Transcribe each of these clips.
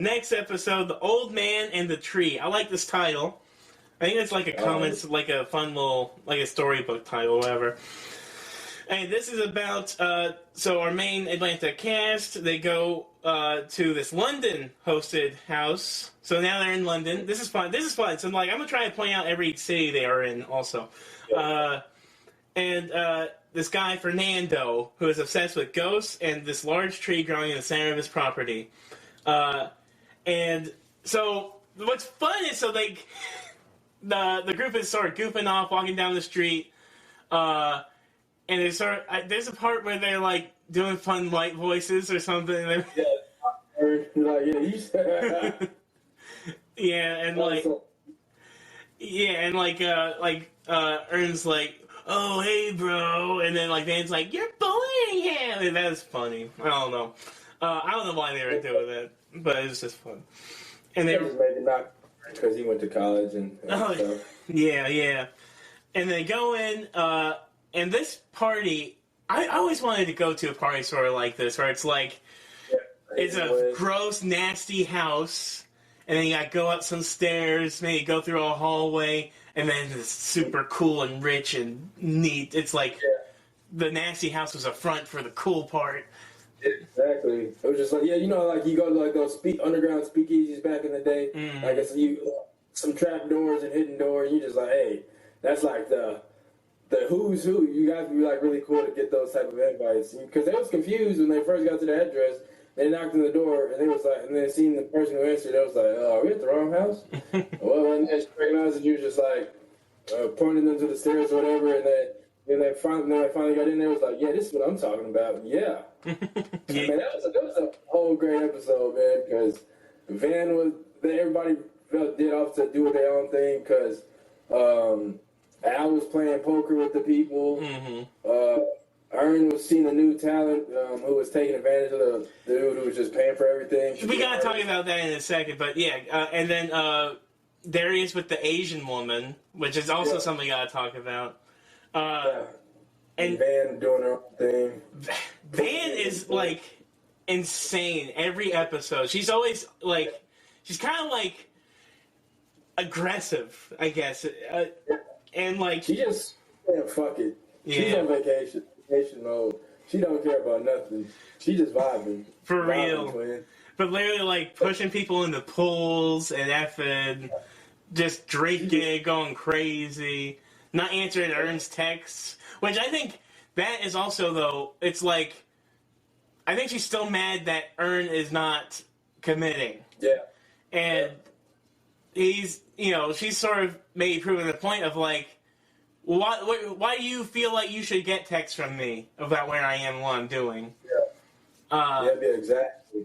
Next episode, The Old Man and the Tree. I like this title. I think it's like a comics, like a fun little, like a storybook title, or whatever. And this is about, so our main Atlanta cast, they go to this London-hosted house. So now they're in London. This is fun. So, like, I'm going to try to point out every city they are in also. And this guy, Fernando, who is obsessed with ghosts and this large tree growing in the center of his property. And so what's fun is the group is sort of goofing off, walking down the street, and there's a part where they're like doing fun white voices or something. Ern's like, oh hey bro, and then like Van's like, you're bullying him, and that's funny. I don't know why they were doing that. But it was just fun. And they just made it not because he went to college and stuff. Yeah. And they go in, and this party, I always wanted to go to a party sort of like this, where it's like, it's a gross, nasty house, and then you gotta go up some stairs, maybe go through a hallway, and then it's super cool and rich and neat. It's like the nasty house was a front for the cool part. Exactly. It was just like, you know, like you go to like those underground speakeasies back in the day. Like it's some trap doors and hidden doors. You just like, hey, that's like the who's who. You guys would be like really cool to get those type of invites because they was confused when they first got to the address. They knocked on the door and they was like, and then seeing the person who answered, they was like, are we at the wrong house? Well, and then she recognized that you was just like pointing them to the stairs or whatever, and then they finally got in there. Was like, yeah, this is what I'm talking about. Yeah. Man, that was a whole great episode, man, because everybody did off to do their own thing, because Al was playing poker with the people. Ern was seeing a new talent who was taking advantage of the dude who was just paying for everything. We gotta talk about that in a second, but yeah, and then Darius with the Asian woman, which is also something we gotta talk about. And Van doing her own thing. Van is like insane every episode. She's always like, she's kind of like aggressive, I guess, and like she just fuck it. She's on vacation mode. She don't care about nothing. She just vibing for real. Twin. But literally like pushing people into pools and effing, just drinking, going crazy, not answering Ern's texts. Which I think that is also, though, it's like, I think she's still mad that Ern is not committing. Yeah. And he's, she's sort of maybe proving the point of like, why do you feel like you should get texts from me about where I am and what I'm doing? Yeah. Exactly.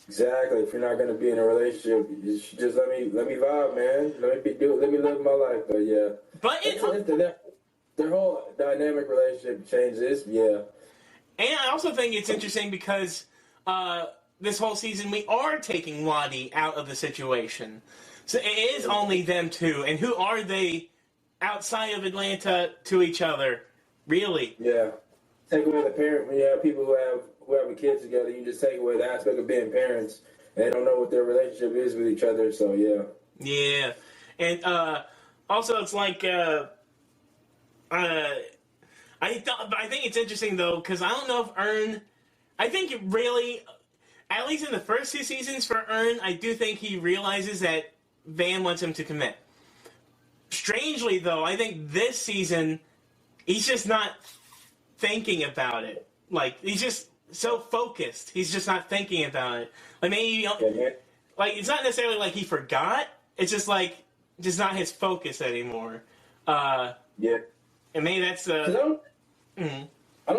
Exactly. If you're not going to be in a relationship, you should just let me vibe, man. Let me live my life. But yeah. But their whole dynamic relationship changes, And I also think it's interesting because this whole season we are taking Wadi out of the situation. So it is only them two. And who are they outside of Atlanta to each other? Really? Yeah. Take away the parent. When you have people who have kids together, you just take away the aspect of being parents. And they don't know what their relationship is with each other, so yeah. Yeah. And also it's like... I think it's interesting though, because I don't know if Ern. I think it really, at least in the first two seasons for Ern, I do think he realizes that Van wants him to commit. Strangely though, I think this season he's just not thinking about it. Like he's just so focused, he's just not thinking about it. Like maybe like it's not necessarily like he forgot. It's just like just not his focus anymore. Yeah. And maybe that's I don't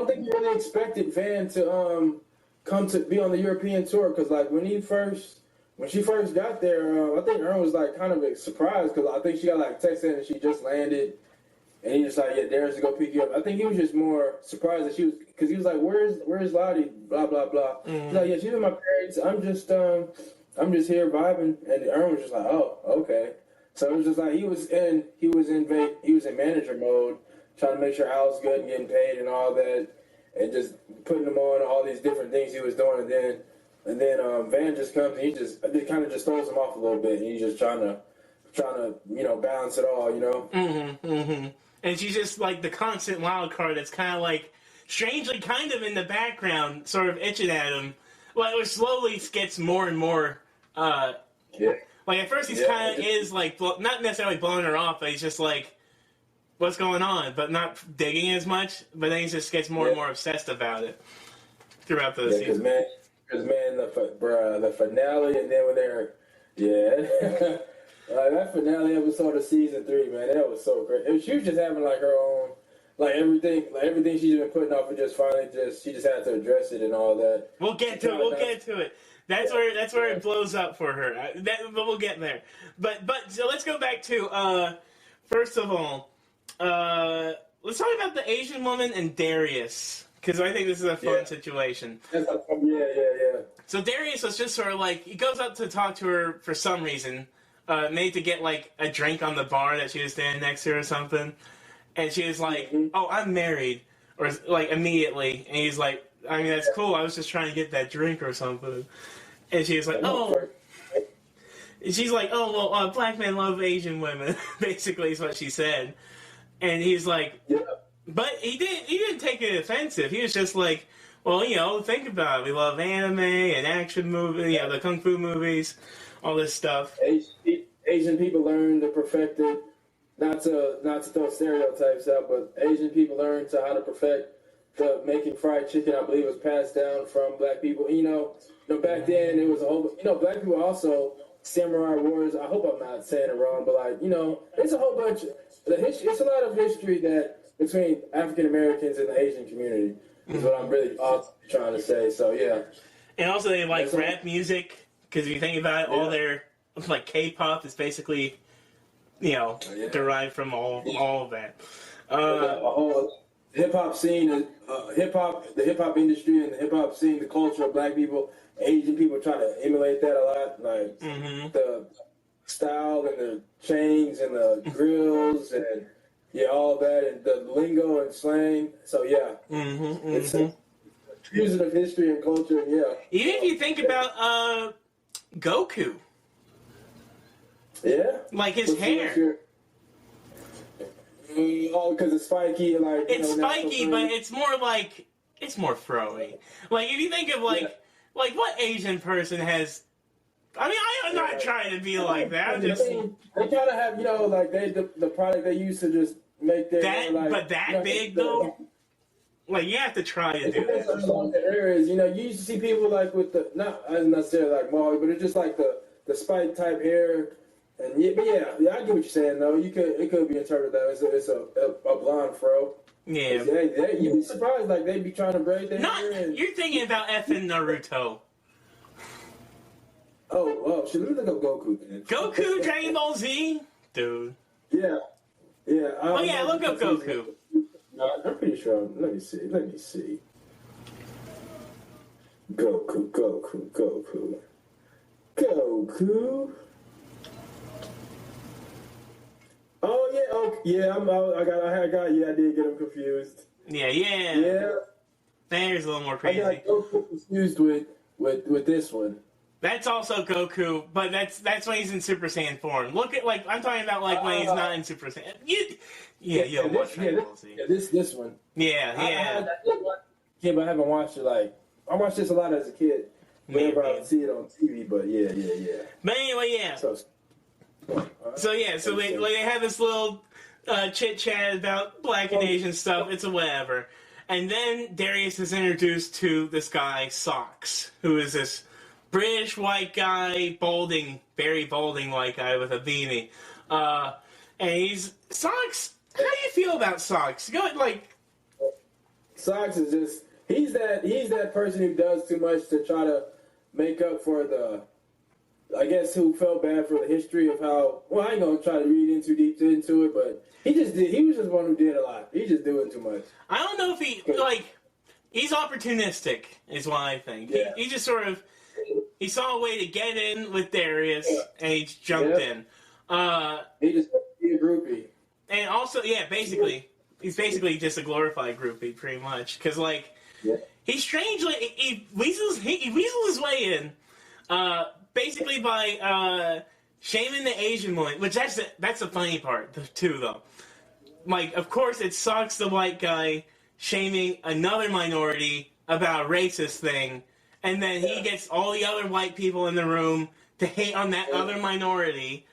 think you really expected Van to come to be on the European tour, because like when she first got there, I think Ern was like kind of surprised, because I think she got like texted and she just landed, and he just like, yeah, Darius to go pick you up. I think he was just more surprised that she was, because he was like, where's Lottie, blah blah blah. He's like, yeah, she's with my parents. I'm just here vibing, and Ern was just like, oh, okay. So it was just like he was in manager mode, trying to make sure Al's good and getting paid and all that, and just putting him on all these different things he was doing. And then And then Van just comes and he kind of just throws him off a little bit. And he's just trying to balance it all, And she's just like the constant wild card that's kind of like strangely kind of in the background, sort of itching at him. Like, it slowly gets more and more. Like, at first he's kind of is like not necessarily blowing her off, but he's just like, what's going on? But not digging as much. But then he just gets more and more obsessed about it throughout the season. Because the finale, and then when they're that finale episode of season 3, man, that was so great. And she was just having like her own, everything she's been putting off, and just finally she just had to address it and all that. We'll get to it. That's where it blows up for her. But we'll get there. But so let's go back to first of all, let's talk about the Asian woman and Darius, because I think this is a fun situation. Yeah. So Darius was just sort of like, he goes up to talk to her for some reason, maybe to get like a drink on the bar that she was standing next to or something. And she was like, "Oh, I'm married," or like immediately. And he's like, "I mean, that's cool. I was just trying to get that drink or something." And she was like, "Oh." And she's like, "Oh, well, black men love Asian women," basically is what she said. And he's like, but he didn't take it offensive. He was just like, well, think about it. We love anime and action movies, the kung fu movies, all this stuff. Asian people learn to perfect it. Not to throw stereotypes out, but Asian people learn how to perfect the making fried chicken. I believe was passed down from black people. Back then it was a whole. Black people also samurai wars. I hope I'm not saying it wrong, but it's a whole bunch. It's a lot of history that between African Americans and the Asian community is what I'm really also trying to say. So yeah. And also they like rap music, because if you think about it, all their like K-pop is basically derived from all of that. Hip hop scene, the hip hop industry, and the hip hop scene, the culture of black people, Asian people try to emulate that a lot, like the style and the chains and the grills and all that, and the lingo and slang. So it's a fusion of history and culture. And even if you think about Goku. Yeah. Like his hair. Because it's spiky. It's spiky, but it's more throwy. Like, if you think of, like what Asian person has... I mean, I'm not trying to be like that. They kind of have, the product they use to just make their... But that big, though? Like, you have to try to do that. Along the areas, you used to see people, with the... Not necessarily like Molly, but it's just like the spike type hair... And I get what you're saying though. It could be interpreted that it's a blonde fro. Yeah. You'd be surprised, they'd be trying to braid their hair. You're thinking about effing Naruto. Should we look up Goku then? Goku, Dragon Ball Z, dude. Yeah. Look up Goku. No, I'm pretty sure. Let me see. Goku. Oh yeah, I did get him confused. Yeah. There's a little more crazy. I got Goku confused with this one. That's also Goku, but that's when he's in Super Saiyan form. Look at I'm talking about when he's not in Super Saiyan. You don't watch Dragon Ball Z. This one. Yeah. But I haven't watched it. I watched this a lot as a kid. Whenever I would see it on TV, but yeah. But anyway, So they have this little chit chat about black and Asian stuff. It's a whatever, and then Darius is introduced to this guy Socks, who is this British white guy, very balding white guy with a beanie, and he's Socks. How do you feel about Socks? Socks is just he's that person who does too much to try to make up for the. I guess who felt bad for the history of how. Well, I ain't gonna try to read in too deep into it, but he just did. He was just one who did a lot. He's just doing too much. I don't know if he's opportunistic, is what I think. Yeah. He just sort of he saw a way to get in with Darius, and he jumped in. He just be a groupie. And also, basically, he's basically just a glorified groupie, pretty much, because Yeah. He strangely he weasels his way in, basically by shaming the Asian woman, which that's the funny part too, though. Like, of course, it sucks the white guy shaming another minority about a racist thing, and then he gets all the other white people in the room to hate on that other minority.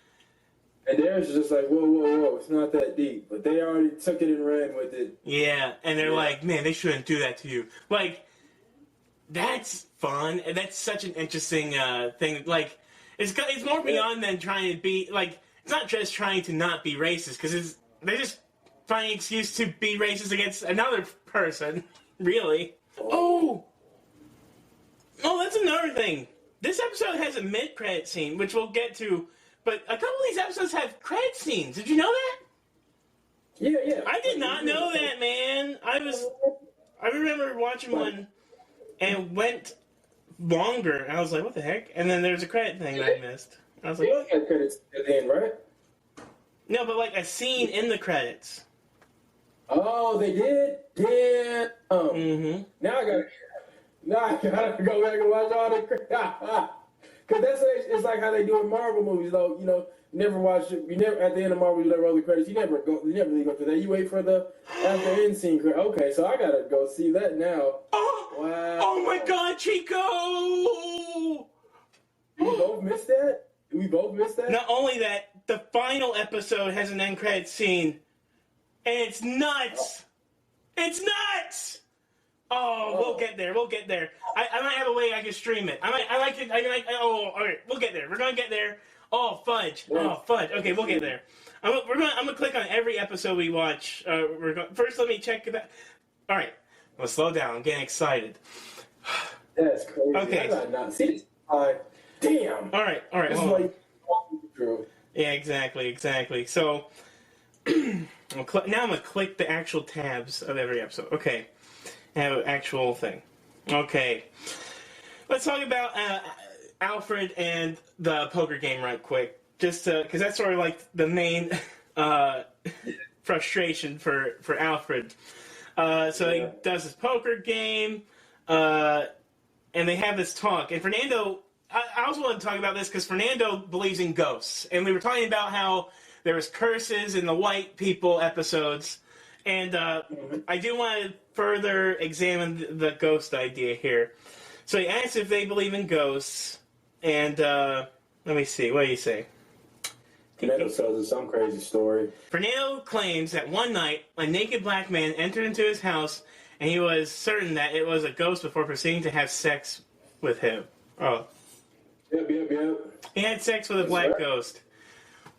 And theirs is just like, whoa, it's not that deep. But they already took it and ran with it. Yeah, and they're like, man, they shouldn't do that to you. Like, that's fun, and that's such an interesting thing. Like, it's more beyond than trying to be, like, it's not just trying to not be racist, because they're just finding an excuse to be racist against another person, really. Oh, that's another thing. This episode has a mid-credit scene, which we'll get to, but a couple of these episodes have credit scenes. Did you know that? Yeah. I did not know that, man. I remember watching one and went longer, and I was like, what the heck? And then there's a credit thing that I missed. I was like, They had credits at the end, right? no, but like a scene in the credits. Oh, they did? Damn. Mm-hmm. Now I gotta go back and watch all the because it's like how they do in Marvel movies, though. You know, never watch it. You never at the end of Marvel, you never roll the credits. You never really go through that. You wait for the after end scene. Okay, so I gotta go see that now. Oh, wow! Oh my God, Chico! We both missed that. Not only that, the final episode has an end credit scene, and it's nuts. It's nuts. Oh, we'll get there. I might have a way I can stream it. Oh, all right, we'll get there. We're gonna get there. Oh, fudge. Okay, we'll get there. I'm gonna click on every episode we watch. First, let me check that. All right, let's slow down. I'm getting excited. That's crazy. Okay. I got not see this. Damn. All right. This is like true. Yeah, exactly. So now I'm gonna click the actual tabs of every episode. Okay. Have an actual thing. Okay. Let's talk about Alfred and the poker game right quick. Just because that's sort of like the main frustration for Alfred. So he does his poker game, and they have this talk. And Fernando, I also want to talk about this because Fernando believes in ghosts. And we were talking about how there was curses in the white people episodes. And I do want to further examine the ghost idea here. So he asks if they believe in ghosts, and let me see, what do you say? Fernando tells us some crazy story. Fernando claims that one night, a naked black man entered into his house, and he was certain that it was a ghost before proceeding to have sex with him. Oh. Yep. He had sex with a black ghost.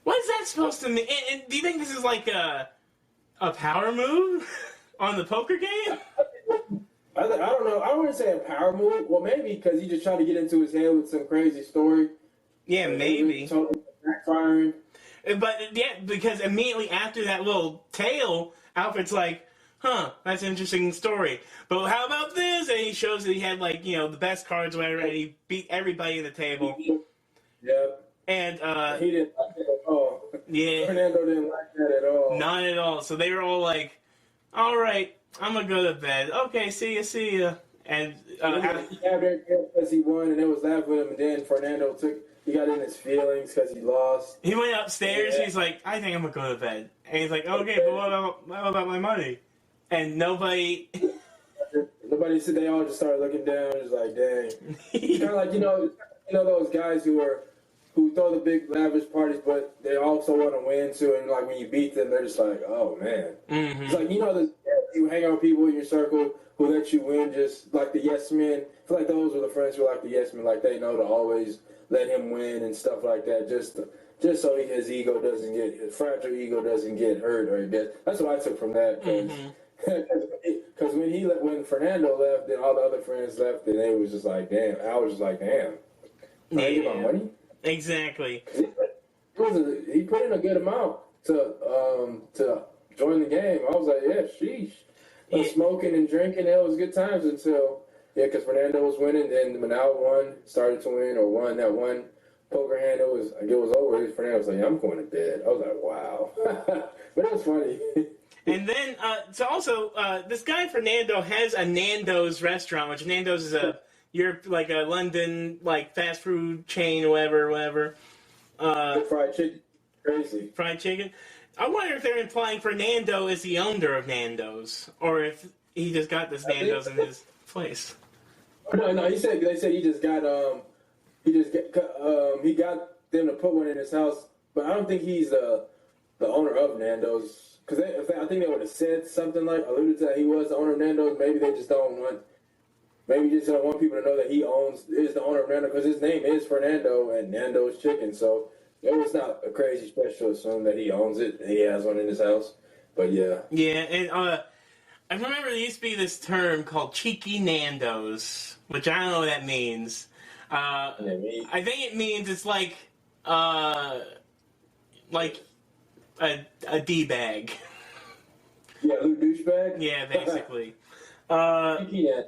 What is that supposed to mean? And do you think this is like a power move on the poker game? I don't know. I wouldn't say a power move. Well, maybe because he just tried to get into his head with some crazy story. Yeah, maybe. Totally backfiring. But yeah, because immediately after that little tale, Alfred's like, that's an interesting story. But how about this? And he shows that he had the best cards or whatever, and he beat everybody in the table. Yep. And he didn't like it at all. Yeah. Fernando didn't like that at all. Not at all. So they were all like, all right, I'm going to go to bed. Okay, see ya. And he had very because he won, and it was laughing with him. And then Fernando he got in his feelings because he lost. He went upstairs. And he's like, I think I'm going to go to bed. And he's like, okay, but what about my money? And nobody said. They all just started looking down. Just like, dang. It's kind of like those guys who throw the big lavish parties, but they also want to win too. And like when you beat them, they're just like, oh man. Mm-hmm. It's like you hang out with people in your circle who let you win, just like the yes men. I feel like those are the friends who are like the yes men, like they know to always let him win and stuff like that, just so his fragile ego doesn't get hurt or get. That's what I took from that. Because when Fernando left, then all the other friends left, and they was just like, damn. I was just like, damn. Can I get my money? Exactly. He put in a good amount to join the game. I was like, yeah, sheesh. Smoking and drinking, it was good times until because Fernando was winning, then Manal started to win or won that one poker hand. It was over. Fernando was like, I'm going to bed. I was like, wow. But it was funny. And then, this guy Fernando has a Nando's restaurant, which Nando's is a London fast food chain or whatever. Fried chicken, crazy. Fried chicken. I wonder if they're implying Fernando is the owner of Nando's, or if he just got this Nando's in his place. No. They said he just got he got them to put one in his house, but I don't think he's the owner of Nando's. Because I think they would have said something alluded to that he was the owner of Nando's. Maybe they just don't want. Maybe just don't want people to know that he is the owner of Nando, because his name is Fernando and Nando's Chicken. So it was not a crazy stretch to assume that he owns it and he has one in his house. But yeah. Yeah, and I remember there used to be this term called cheeky Nando's, which I don't know what that means. I think it means it's like a D-bag. Yeah, little douchebag? Yeah, basically. Yeah.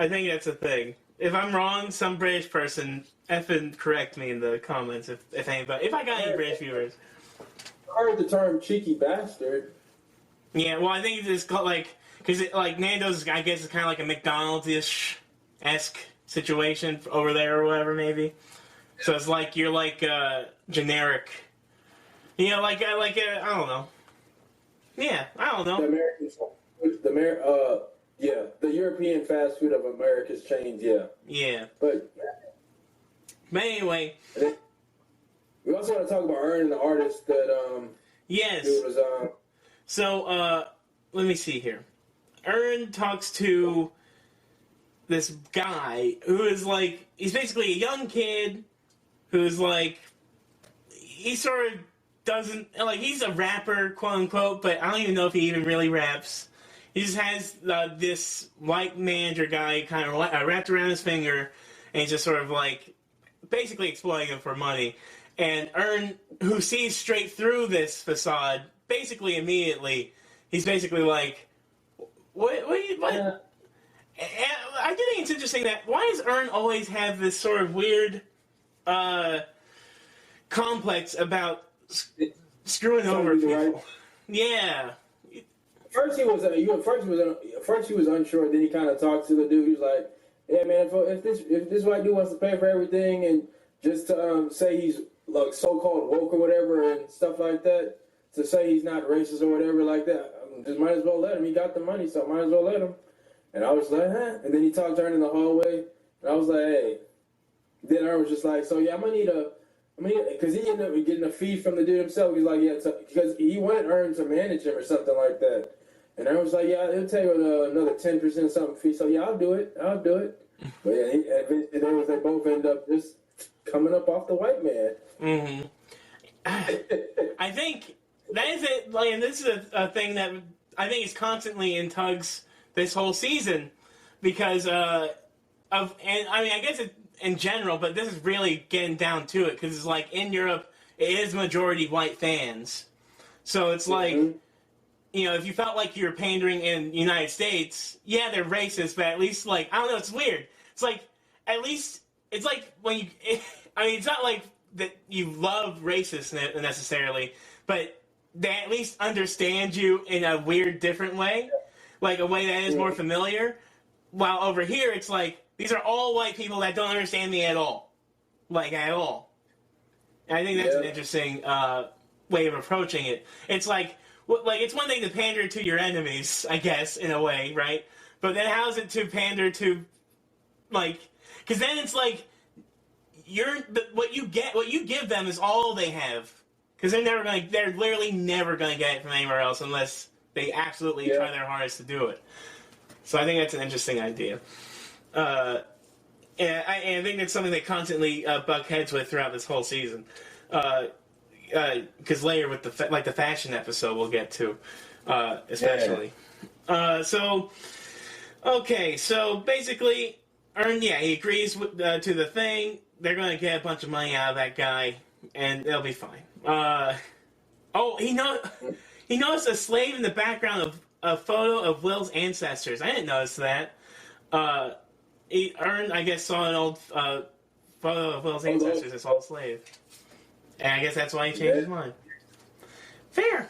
I think that's a thing. If I'm wrong, some British person effing correct me in the comments if I got any British viewers. I heard the term cheeky bastard. Yeah, well, I think it's called because Nando's, I guess, is kind of like a McDonald's-ish-esque situation over there or whatever, maybe. So it's like you're generic. You know, I don't know. Yeah, I don't know. The European fast food of America's chains, yeah. Yeah. But anyway. We also want to talk about Earn, the artist that yes. dude was on. So, let me see here. Earn talks to this guy who is he's basically a young kid who's he sort of doesn't, he's a rapper, quote unquote, but I don't even know if he even really raps. He just has this white manager guy kind of wrapped around his finger, and he's just sort of basically exploiting him for money. And Earn, who sees straight through this facade, basically immediately, he's basically what? I do think it's interesting that why does Earn always have this sort of weird complex about screwing over people? Right. Yeah. First he was unsure. Then he kind of talked to the dude. He was like, "Yeah, man, if this white dude wants to pay for everything and just to say he's so-called woke or whatever and stuff like that, to say he's not racist or whatever like that, just might as well let him. He got the money, so might as well let him." And I was like, "Huh?" And then he talked to her in the hallway, and I was like, "Hey." Then I was just like, "So yeah, I'm gonna need because he ended up getting a fee from the dude himself." He's like, "Yeah," because he wanted Earn to manage him or something like that. And I was like, "Yeah, it'll take another 10% something fee." So yeah, I'll do it. But yeah, they both end up just coming up off the white man. Mm-hmm. I think that is it. And this is a thing that I think is constantly in tugs this whole season because I guess it in general, but this is really getting down to it because it's in Europe, it is majority white fans. So it's if you felt like you were pandering in the United States, yeah, they're racist, but at least, I don't know, it's weird. It's at least, it's when you, it's not that you love racists necessarily, but they at least understand you in a weird, different way, a way that is more familiar. While over here, it's these are all white people that don't understand me at all. At all. And I think that's an interesting way of approaching it. It's it's one thing to pander to your enemies, I guess, in a way, right? But then how's it to pander to, because then it's what you give them is all they have. Because they're literally never gonna get it from anywhere else unless they absolutely try their hardest to do it. So I think that's an interesting idea. And I think that's something they constantly buck heads with throughout this whole season. Because later with the fashion episode we'll get to, especially. So basically, Earn, he agrees to the thing. They're going to get a bunch of money out of that guy, and they'll be fine. He noticed a slave in the background of a photo of Will's ancestors. I didn't notice that. Earn, I guess, saw an old photo of Will's ancestors and saw a slave. And I guess that's why he changed his mind. Fair.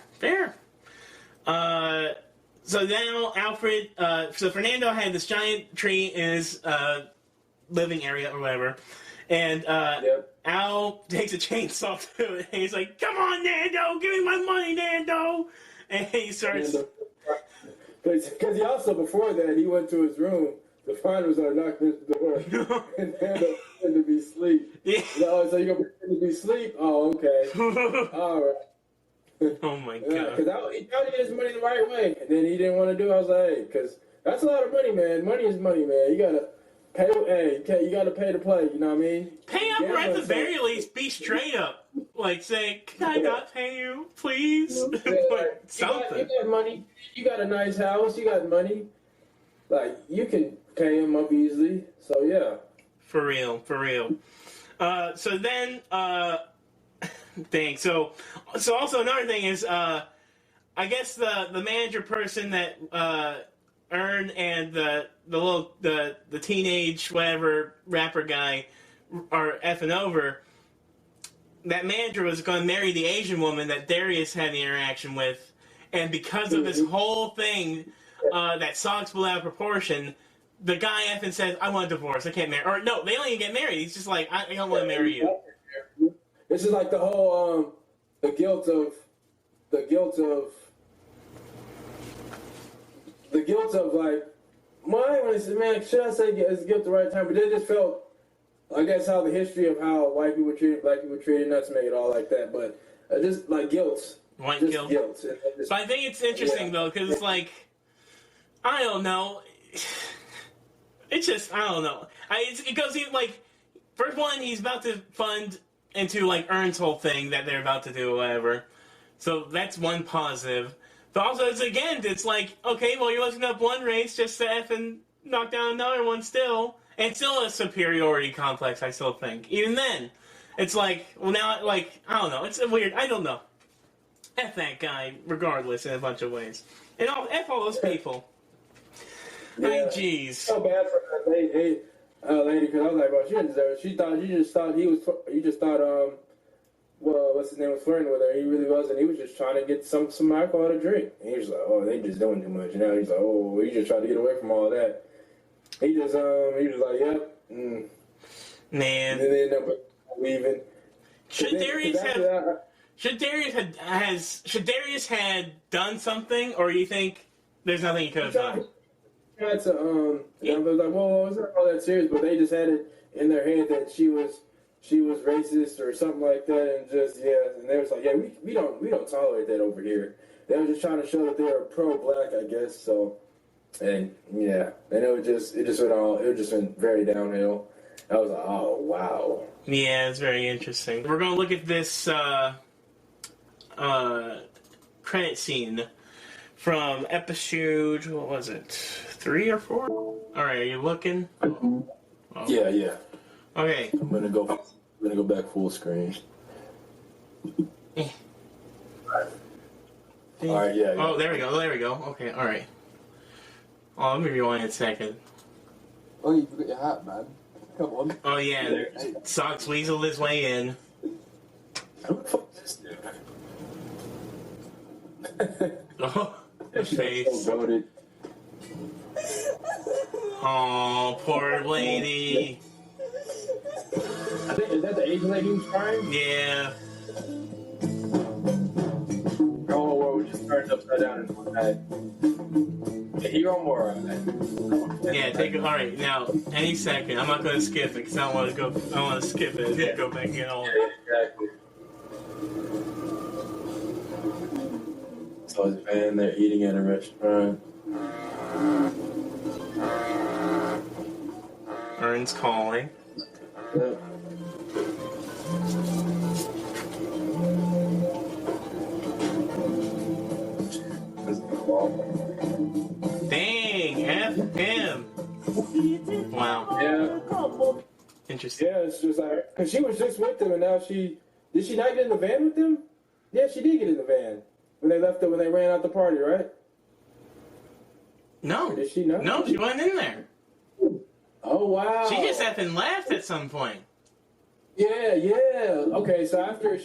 So now Alfred, so Fernando had this giant tree in his living area or whatever, and Al takes a chainsaw to it, and he's like, "Come on, Nando, give me my money, Nando!" And he starts. Because he also, before that, he went to his room. The finders are knocking at the door, and Nando pretended to be asleep. Yeah. So you're gonna pretend to be asleep? Oh, okay. All right. Oh my god. Because he tried to get his money the right way, and then he didn't want to do it. I was like, hey, because that's a lot of money, man. Money is money, man. You gotta pay. Hey, you gotta pay to play. You know what I mean? Pay up, or at the very least, be straight up. Like, say, can I not pay you, please? Like, something. You got money. You got a nice house. You got money. Like, you can pay him up easily. So, yeah. For real. So then, dang. So also another thing is, I guess the manager person that Ern and the teenage whatever rapper guy are effing over. That manager was going to marry the Asian woman that Darius had the interaction with, and because of this whole thing that socks blew out of proportion, the guy effing says, "I want a divorce. I can't marry." Or no, they don't even get married. He's just like, "I don't want to marry you." This is like the whole the guilt of like, well, I want to say, man, should I say it's guilt the right time? But they just felt. I guess how the history of how white people treated black people treated, not to make it all like that, but just like guilt. Guilt. But I think it's interesting though, because it's like, I don't know. It's just, I don't know. It goes even like, first one, he's about to fund into like Ern's whole thing that they're about to do or whatever. So that's one positive. But also, it's like, okay, well, you're lifting up one race just to effing knock down another one still. And it's still a superiority complex, I still think. Even then, it's like, well, now, like, I don't know. It's weird. I don't know. F that guy, regardless, in a bunch of ways. And F all those people. Yeah. I mean, jeez. So bad for that lady, because I was like, bro, she didn't deserve it. You just thought, well, what's his name, was flirting with her. He really wasn't. He was just trying to get some alcohol to drink. And he was like, oh, they just doing too much. And now he's like, oh, he just tried to get away from all that. He was like, yep. Man. And then they end up leaving. Should Darius had done something, or you think there's nothing he could have done? Tried to, I was like, well, it's not all that serious, but they just had it in their head that she was racist or something like that, and just, and they was like, yeah, we don't tolerate that over here. They were just trying to show that they were pro-black, I guess, so. And it just went very downhill. I was like, oh wow. Yeah, it's very interesting. We're gonna look at this credit scene from episode, what was it, 3 or 4? All right, are you looking? Oh. Yeah. Okay. I'm gonna go back full screen. All right, yeah. Oh, there we go. Okay, all right. Oh, let me rewind a second. Oh, you forgot your hat, man. Come on. Oh, yeah. Socks weaseled his way in. Who the fuck is this dude? Oh, the face. So goated. Oh, poor lady. I think, is that the Asian lady who's crying? Yeah. Oh, well, we just turned upside down in one night. Yeah, you're on more on that. Yeah, take it. All right, now, any second. I'm not going to skip it because I don't want to go. I want to skip it and go back and get all of it. Exactly. So his van, they're eating at a restaurant. Ern's calling. Yeah. Dang, F him. Wow. Yeah. Interesting. Yeah, it's just like, because she was just with them, and now did she not get in the van with them? Yeah, she did get in the van when they left, when they ran out the party, right? No. Or did she not? No, she wasn't in there. Oh, wow. She just effing left at some point. Yeah. Okay, so after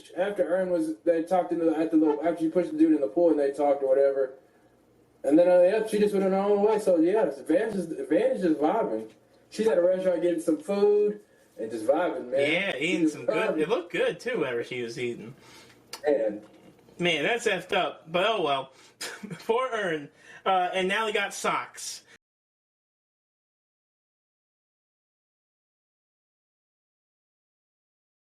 Ern was, they talked after she pushed the dude in the pool and they talked or whatever, And then she just went on her own way. So yeah, Van is just vibing. She's at a restaurant getting some food and just vibing, man. Yeah, eating some good. It looked good too, whatever she was eating. Man, that's effed up. But oh well. Poor Ern. And now he got socks.